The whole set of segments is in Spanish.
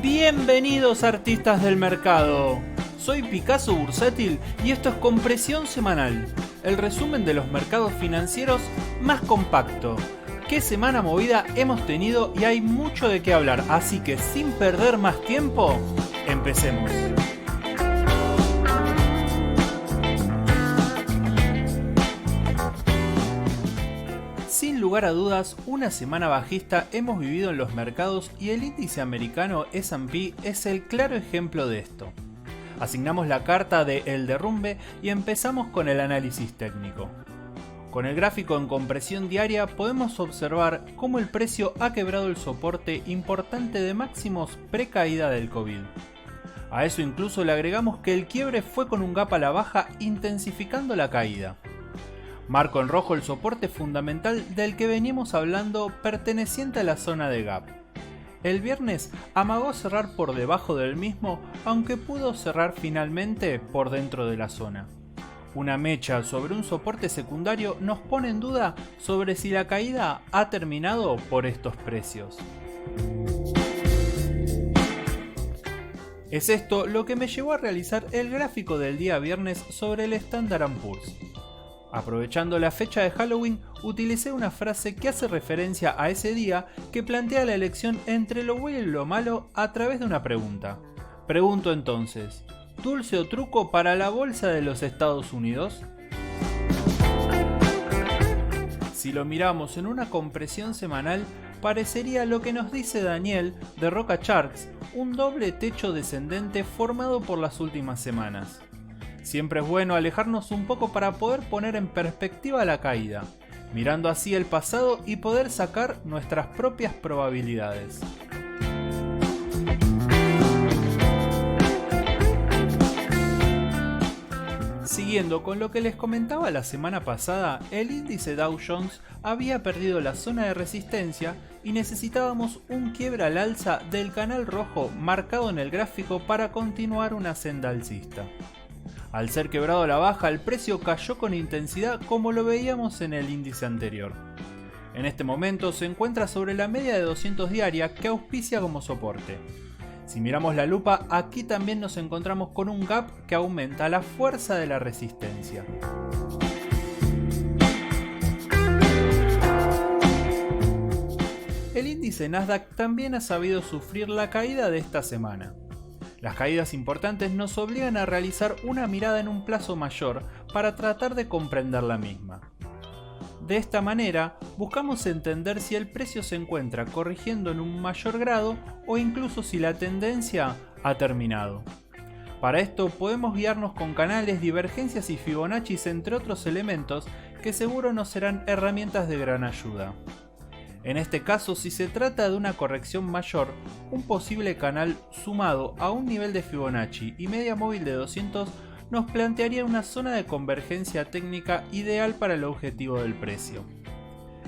Bienvenidos artistas del mercado. Soy Picasso Bursátil y esto es Compresión Semanal, el resumen de los mercados financieros más compacto. ¿Qué semana movida hemos tenido? Y hay mucho de qué hablar, así que sin perder más tiempo, empecemos. Sin lugar a dudas, una semana bajista hemos vivido en los mercados y el índice americano S&P es el claro ejemplo de esto. Asignamos la carta de El Derrumbe y empezamos con el análisis técnico. Con el gráfico en compresión diaria podemos observar cómo el precio ha quebrado el soporte importante de máximos pre-caída del COVID. A eso incluso le agregamos que el quiebre fue con un gap a la baja intensificando la caída. Marco en rojo el soporte fundamental del que venimos hablando perteneciente a la zona de gap. El viernes amagó cerrar por debajo del mismo, aunque pudo cerrar finalmente por dentro de la zona. Una mecha sobre un soporte secundario nos pone en duda sobre si la caída ha terminado por estos precios. Es esto lo que me llevó a realizar el gráfico del día viernes sobre el Standard & Poor's. Aprovechando la fecha de Halloween, utilicé una frase que hace referencia a ese día que plantea la elección entre lo bueno y lo malo a través de una pregunta. Pregunto entonces, ¿dulce o truco para la bolsa de los Estados Unidos? Si lo miramos en una compresión semanal, parecería lo que nos dice Daniel de Roca Charts, un doble techo descendente formado por las últimas semanas. Siempre es bueno alejarnos un poco para poder poner en perspectiva la caída, mirando así el pasado y poder sacar nuestras propias probabilidades. Siguiendo con lo que les comentaba la semana pasada, el índice Dow Jones había perdido la zona de resistencia y necesitábamos un quiebre al alza del canal rojo marcado en el gráfico para continuar una senda alcista. Al ser quebrado a la baja, el precio cayó con intensidad como lo veíamos en el índice anterior. En este momento se encuentra sobre la media de 200 diaria que auspicia como soporte. Si miramos la lupa, aquí también nos encontramos con un gap que aumenta la fuerza de la resistencia. El índice Nasdaq también ha sabido sufrir la caída de esta semana. Las caídas importantes nos obligan a realizar una mirada en un plazo mayor para tratar de comprender la misma. De esta manera, buscamos entender si el precio se encuentra corrigiendo en un mayor grado o incluso si la tendencia ha terminado. Para esto podemos guiarnos con canales, divergencias y Fibonacci entre otros elementos que seguro nos serán herramientas de gran ayuda. En este caso, si se trata de una corrección mayor, un posible canal sumado a un nivel de Fibonacci y media móvil de 200 nos plantearía una zona de convergencia técnica ideal para el objetivo del precio.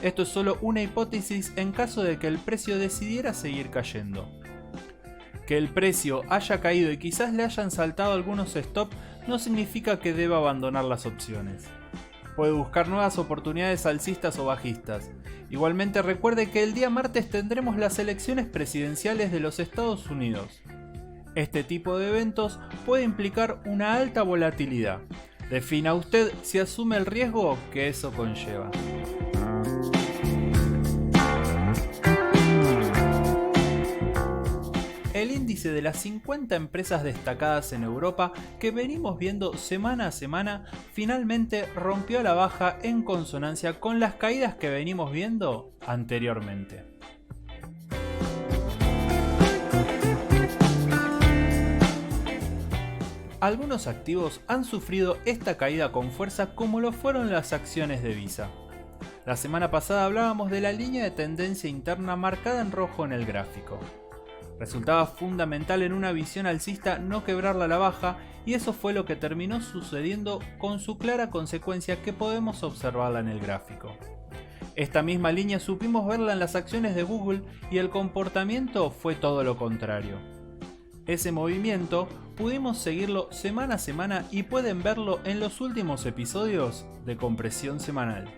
Esto es solo una hipótesis en caso de que el precio decidiera seguir cayendo. Que el precio haya caído y quizás le hayan saltado algunos stops no significa que deba abandonar las opciones. Puede buscar nuevas oportunidades alcistas o bajistas. Igualmente recuerde que el día martes tendremos las elecciones presidenciales de los Estados Unidos. Este tipo de eventos puede implicar una alta volatilidad. Defina usted si asume el riesgo que eso conlleva. El índice de las 50 empresas destacadas en Europa que venimos viendo semana a semana finalmente rompió a la baja en consonancia con las caídas que venimos viendo anteriormente. Algunos activos han sufrido esta caída con fuerza como lo fueron las acciones de Visa. La semana pasada hablábamos de la línea de tendencia interna marcada en rojo en el gráfico. Resultaba fundamental en una visión alcista no quebrarla a la baja y eso fue lo que terminó sucediendo con su clara consecuencia que podemos observarla en el gráfico. Esta misma línea supimos verla en las acciones de Google y el comportamiento fue todo lo contrario. Ese movimiento pudimos seguirlo semana a semana y pueden verlo en los últimos episodios de Compresión Semanal.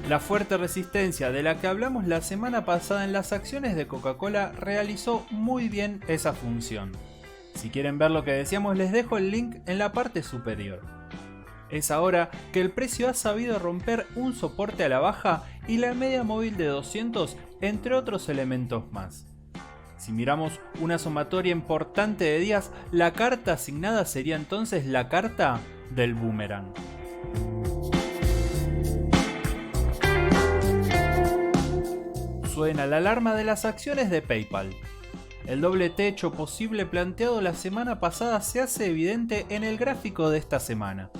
La fuerte resistencia de la que hablamos la semana pasada en las acciones de Coca-Cola realizó muy bien esa función. Si quieren ver lo que decíamos, les dejo el link en la parte superior. Es ahora que el precio ha sabido romper un soporte a la baja y la media móvil de 200, entre otros elementos más. Si miramos una sumatoria importante de días, la carta asignada sería entonces la carta del boomerang. Suena la alarma de las acciones de PayPal. El doble techo posible planteado la semana pasada se hace evidente en el gráfico de esta semana.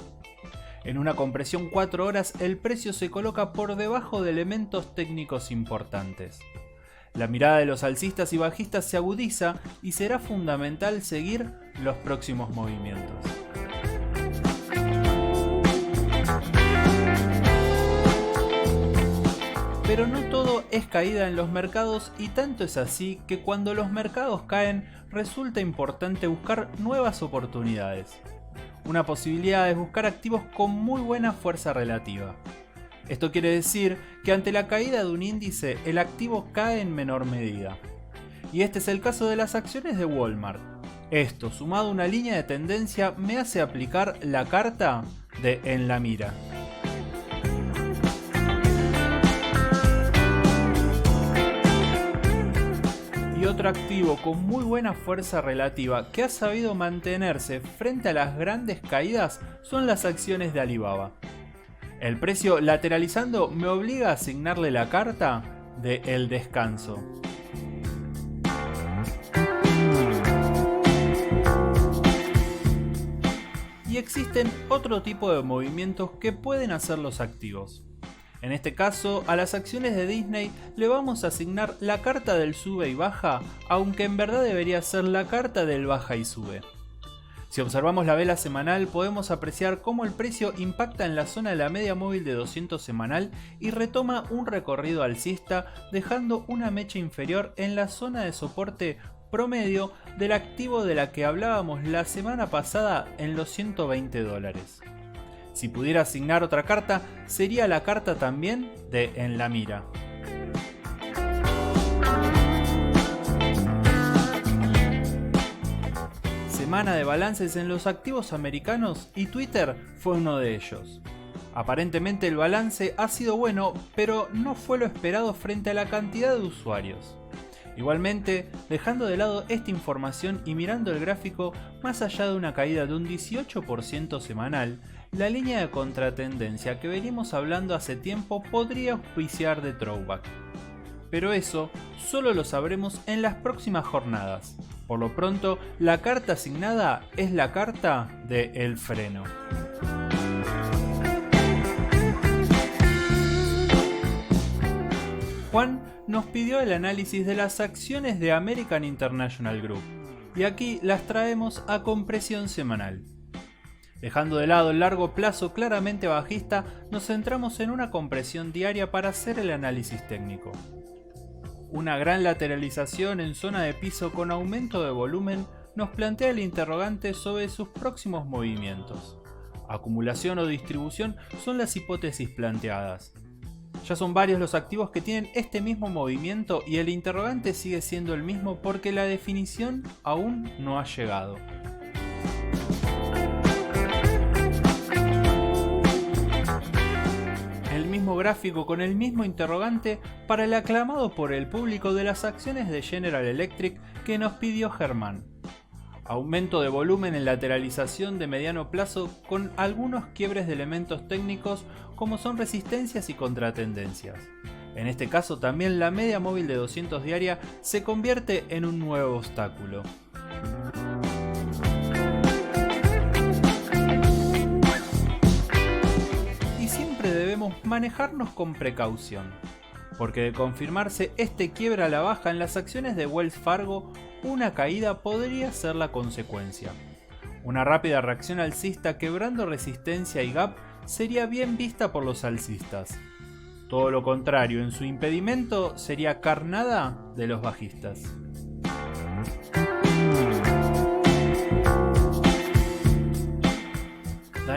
En una compresión 4 horas el precio se coloca por debajo de elementos técnicos importantes. La mirada de los alcistas y bajistas se agudiza y será fundamental seguir los próximos movimientos. Pero no todo es caída en los mercados y tanto es así que cuando los mercados caen resulta importante buscar nuevas oportunidades. Una posibilidad es buscar activos con muy buena fuerza relativa. Esto quiere decir que ante la caída de un índice el activo cae en menor medida. Y este es el caso de las acciones de Walmart. Esto, sumado a una línea de tendencia, me hace aplicar la carta de en la mira. Y otro activo con muy buena fuerza relativa que ha sabido mantenerse frente a las grandes caídas son las acciones de Alibaba. El precio lateralizando me obliga a asignarle la carta de el descanso. Y existen otro tipo de movimientos que pueden hacer los activos. En este caso, a las acciones de Disney le vamos a asignar la carta del sube y baja, aunque en verdad debería ser la carta del baja y sube. Si observamos la vela semanal podemos apreciar cómo el precio impacta en la zona de la media móvil de 200 semanal y retoma un recorrido alcista dejando una mecha inferior en la zona de soporte promedio del activo de la que hablábamos la semana pasada en los $120. Si pudiera asignar otra carta, sería la carta también de en la mira. Semana de balances en los activos americanos y Twitter fue uno de ellos. Aparentemente el balance ha sido bueno, pero no fue lo esperado frente a la cantidad de usuarios. Igualmente, dejando de lado esta información y mirando el gráfico, más allá de una caída de un 18% semanal, la línea de contratendencia que venimos hablando hace tiempo podría auspiciar de throwback. Pero eso solo lo sabremos en las próximas jornadas. Por lo pronto, la carta asignada es la carta de el freno. Juan nos pidió el análisis de las acciones de American International Group, y aquí las traemos a compresión semanal. Dejando de lado el largo plazo claramente bajista, nos centramos en una compresión diaria para hacer el análisis técnico. Una gran lateralización en zona de piso con aumento de volumen nos plantea el interrogante sobre sus próximos movimientos. Acumulación o distribución son las hipótesis planteadas. Ya son varios los activos que tienen este mismo movimiento y el interrogante sigue siendo el mismo porque la definición aún no ha llegado. El mismo gráfico con el mismo interrogante para el aclamado por el público de las acciones de General Electric que nos pidió Germán. Aumento de volumen en lateralización de mediano plazo con algunos quiebres de elementos técnicos como son resistencias y contratendencias. En este caso también la media móvil de 200 diaria se convierte en un nuevo obstáculo. Y siempre debemos manejarnos con precaución, porque de confirmarse este quiebre a la baja en las acciones de Wells Fargo, una caída podría ser la consecuencia. Una rápida reacción alcista quebrando resistencia y gap sería bien vista por los alcistas. Todo lo contrario, en su impedimento sería carnada de los bajistas.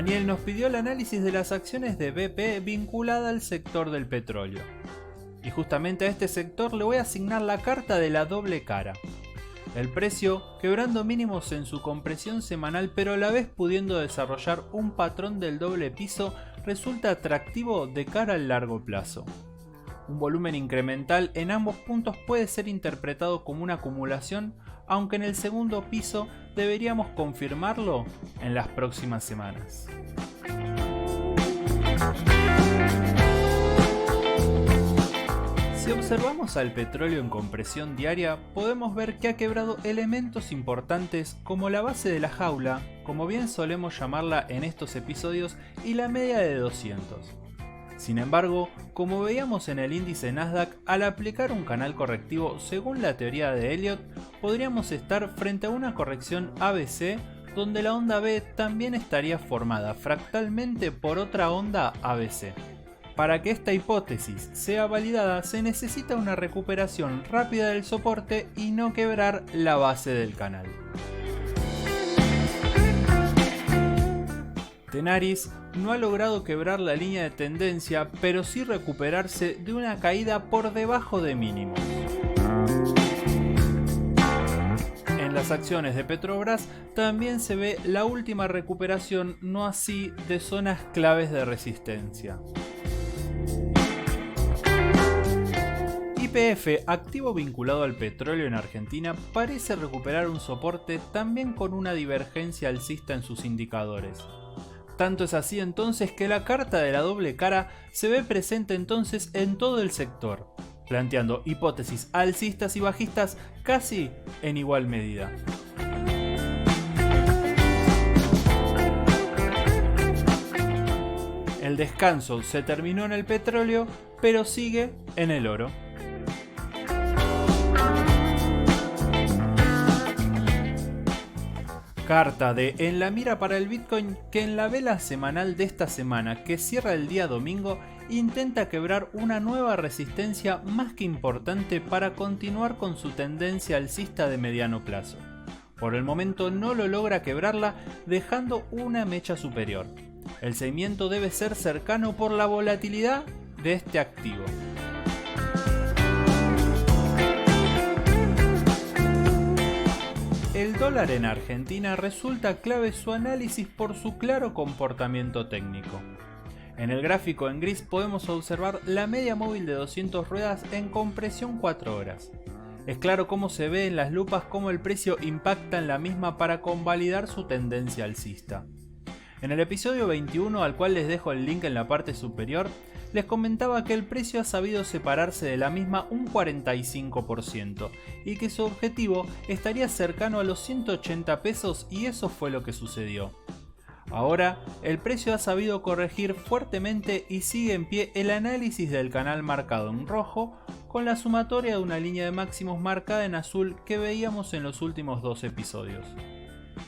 Daniel nos pidió el análisis de las acciones de BP vinculada al sector del petróleo. Y justamente a este sector le voy a asignar la carta de la doble cara. El precio quebrando mínimos en su compresión semanal, pero a la vez pudiendo desarrollar un patrón del doble piso, resulta atractivo de cara al largo plazo. Un volumen incremental en ambos puntos puede ser interpretado como una acumulación, aunque en el segundo piso deberíamos confirmarlo en las próximas semanas. Si observamos al petróleo en compresión diaria, podemos ver que ha quebrado elementos importantes como la base de la jaula, como bien solemos llamarla en estos episodios, y la media de 200. Sin embargo, como veíamos en el índice Nasdaq, al aplicar un canal correctivo según la teoría de Elliott, podríamos estar frente a una corrección ABC, donde la onda B también estaría formada fractalmente por otra onda ABC. Para que esta hipótesis sea validada, se necesita una recuperación rápida del soporte y no quebrar la base del canal. Tenaris no ha logrado quebrar la línea de tendencia, pero sí recuperarse de una caída por debajo de mínimos. En las acciones de Petrobras también se ve la última recuperación, no así de zonas claves de resistencia. YPF, activo vinculado al petróleo en Argentina, parece recuperar un soporte también con una divergencia alcista en sus indicadores. Tanto es así entonces que la carta de la doble cara se ve presente entonces en todo el sector, planteando hipótesis alcistas y bajistas casi en igual medida. El descanso se terminó en el petróleo, pero sigue en el oro. Carta de En la mira para el Bitcoin, que en la vela semanal de esta semana, que cierra el día domingo, intenta quebrar una nueva resistencia más que importante para continuar con su tendencia alcista de mediano plazo. Por el momento no lo logra quebrarla, dejando una mecha superior. El seguimiento debe ser cercano por la volatilidad de este activo. El dólar en Argentina resulta clave su análisis por su claro comportamiento técnico. En el gráfico en gris podemos observar la media móvil de 200 ruedas en compresión 4 horas. Es claro cómo se ve en las lupas cómo el precio impacta en la misma para convalidar su tendencia alcista. En el episodio 21, al cual les dejo el link en la parte superior, les comentaba que el precio ha sabido separarse de la misma un 45% y que su objetivo estaría cercano a los 180 pesos, y eso fue lo que sucedió. Ahora, el precio ha sabido corregir fuertemente y sigue en pie el análisis del canal marcado en rojo con la sumatoria de una línea de máximos marcada en azul que veíamos en los últimos 2 episodios.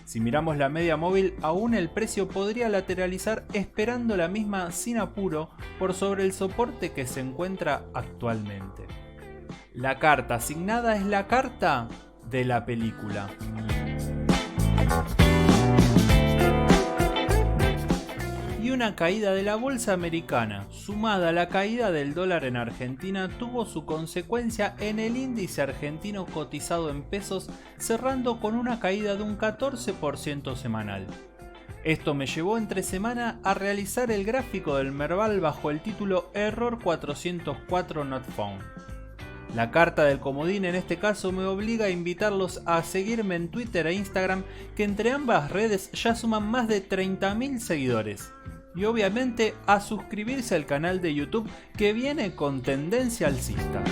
Si miramos la media móvil, aún el precio podría lateralizar esperando la misma sin apuro por sobre el soporte que se encuentra actualmente. La carta asignada es la carta de la película. Y una caída de la bolsa americana, sumada a la caída del dólar en Argentina, tuvo su consecuencia en el índice argentino cotizado en pesos, cerrando con una caída de un 14% semanal. Esto me llevó entre semana a realizar el gráfico del Merval bajo el título Error 404 Not Found. La carta del comodín en este caso me obliga a invitarlos a seguirme en Twitter e Instagram, que entre ambas redes ya suman más de 30.000 seguidores. Y obviamente a suscribirse al canal de YouTube, que viene con tendencia alcista.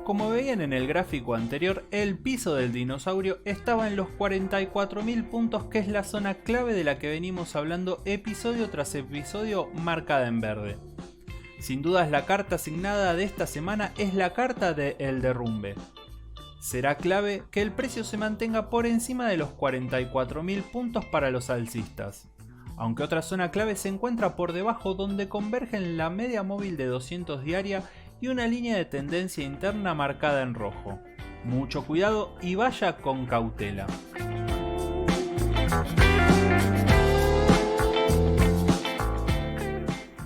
Como veían en el gráfico anterior, el piso del dinosaurio estaba en los 44.000 puntos, que es la zona clave de la que venimos hablando episodio tras episodio, marcada en verde. Sin dudas la carta asignada de esta semana es la carta de El Derrumbe. Será clave que el precio se mantenga por encima de los 44.000 puntos para los alcistas, aunque otra zona clave se encuentra por debajo, donde convergen la media móvil de 200 diaria y una línea de tendencia interna marcada en rojo. Mucho cuidado y vaya con cautela.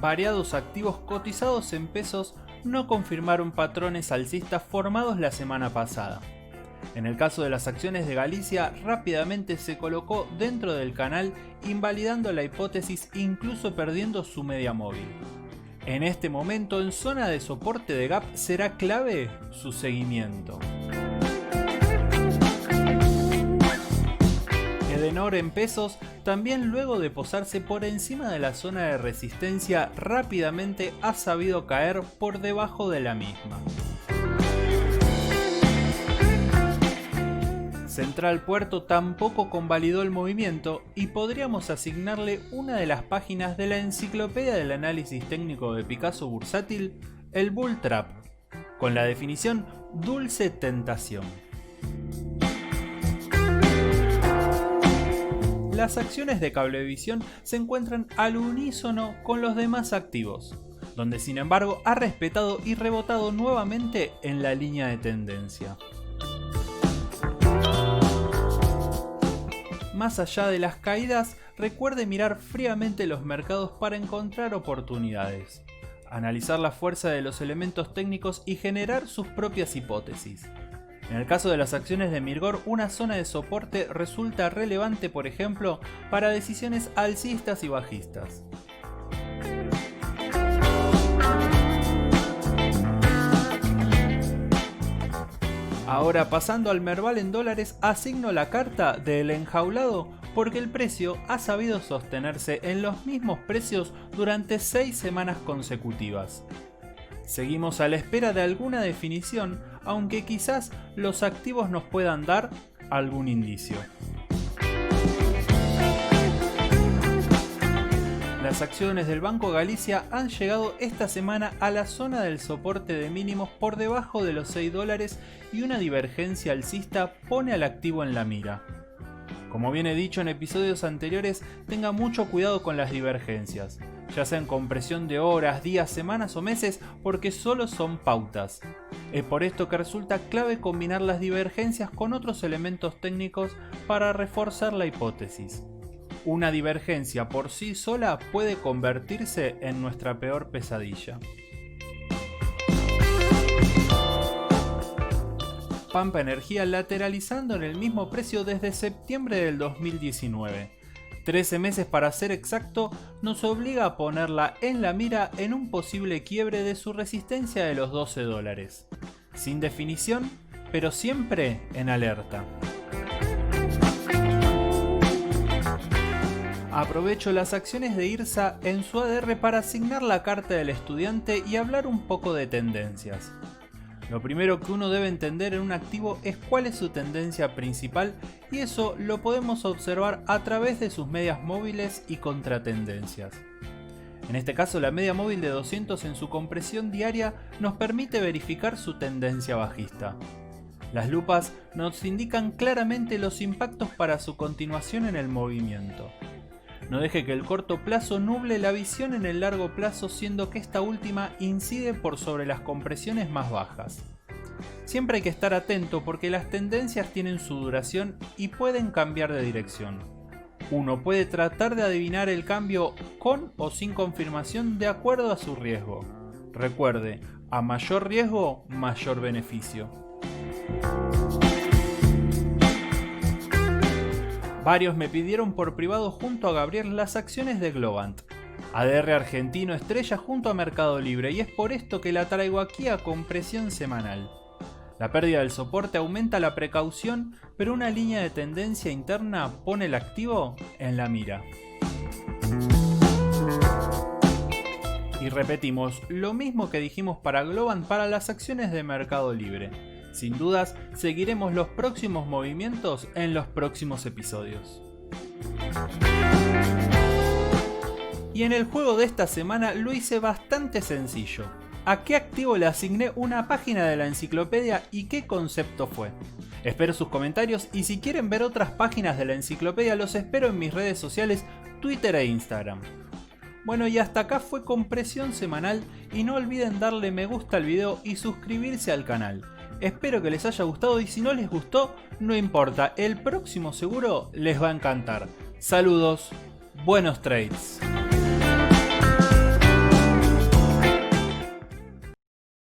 Variados activos cotizados en pesos no confirmaron patrones alcistas formados la semana pasada. En el caso de las acciones de Galicia, rápidamente se colocó dentro del canal, invalidando la hipótesis e incluso perdiendo su media móvil. En este momento, en zona de soporte de gap, será clave su seguimiento. Edenor en pesos, también luego de posarse por encima de la zona de resistencia, rápidamente ha sabido caer por debajo de la misma. Central Puerto tampoco convalidó el movimiento y podríamos asignarle una de las páginas de la enciclopedia del análisis técnico de Picasso bursátil, el Bull Trap, con la definición dulce tentación. Las acciones de Cablevisión se encuentran al unísono con los demás activos, donde sin embargo ha respetado y rebotado nuevamente en la línea de tendencia. Más allá de las caídas, recuerde mirar fríamente los mercados para encontrar oportunidades, analizar la fuerza de los elementos técnicos y generar sus propias hipótesis. En el caso de las acciones de Mirgor, una zona de soporte resulta relevante, por ejemplo, para decisiones alcistas y bajistas. Ahora, pasando al Merval en dólares, asigno la carta del enjaulado porque el precio ha sabido sostenerse en los mismos precios durante 6 semanas consecutivas. Seguimos a la espera de alguna definición, aunque quizás los activos nos puedan dar algún indicio. Las acciones del Banco Galicia han llegado esta semana a la zona del soporte de mínimos por debajo de los $6 y una divergencia alcista pone al activo en la mira. Como bien he dicho en episodios anteriores, tenga mucho cuidado con las divergencias, ya sea en compresión de horas, días, semanas o meses, porque solo son pautas. Es por esto que resulta clave combinar las divergencias con otros elementos técnicos para reforzar la hipótesis. Una divergencia por sí sola puede convertirse en nuestra peor pesadilla. Pampa Energía lateralizando en el mismo precio desde septiembre del 2019. 13 meses para ser exacto, nos obliga a ponerla en la mira en un posible quiebre de su resistencia de los $12. Sin definición, pero siempre en alerta. Aprovecho las acciones de IRSA en su ADR para asignar la carta del estudiante y hablar un poco de tendencias. Lo primero que uno debe entender en un activo es cuál es su tendencia principal y eso lo podemos observar a través de sus medias móviles y contratendencias. En este caso, la media móvil de 200 en su compresión diaria nos permite verificar su tendencia bajista. Las lupas nos indican claramente los impactos para su continuación en el movimiento. No deje que el corto plazo nuble la visión en el largo plazo, siendo que esta última incide por sobre las compresiones más bajas. Siempre hay que estar atento porque las tendencias tienen su duración y pueden cambiar de dirección. Uno puede tratar de adivinar el cambio con o sin confirmación de acuerdo a su riesgo. Recuerde, a mayor riesgo, mayor beneficio. Varios me pidieron por privado junto a Gabriel las acciones de Globant, ADR argentino estrella junto a Mercado Libre, y es por esto que la traigo aquí a compresión semanal. La pérdida del soporte aumenta la precaución, pero una línea de tendencia interna pone el activo en la mira. Y repetimos, lo mismo que dijimos para Globant para las acciones de Mercado Libre. Sin dudas, seguiremos los próximos movimientos en los próximos episodios. Y en el juego de esta semana lo hice bastante sencillo. ¿A qué activo le asigné una página de la enciclopedia y qué concepto fue? Espero sus comentarios y si quieren ver otras páginas de la enciclopedia los espero en mis redes sociales Twitter e Instagram. Bueno, y hasta acá fue compresión semanal y no olviden darle me gusta al video y suscribirse al canal. Espero que les haya gustado y si no les gustó, no importa, el próximo seguro les va a encantar. Saludos, buenos trades.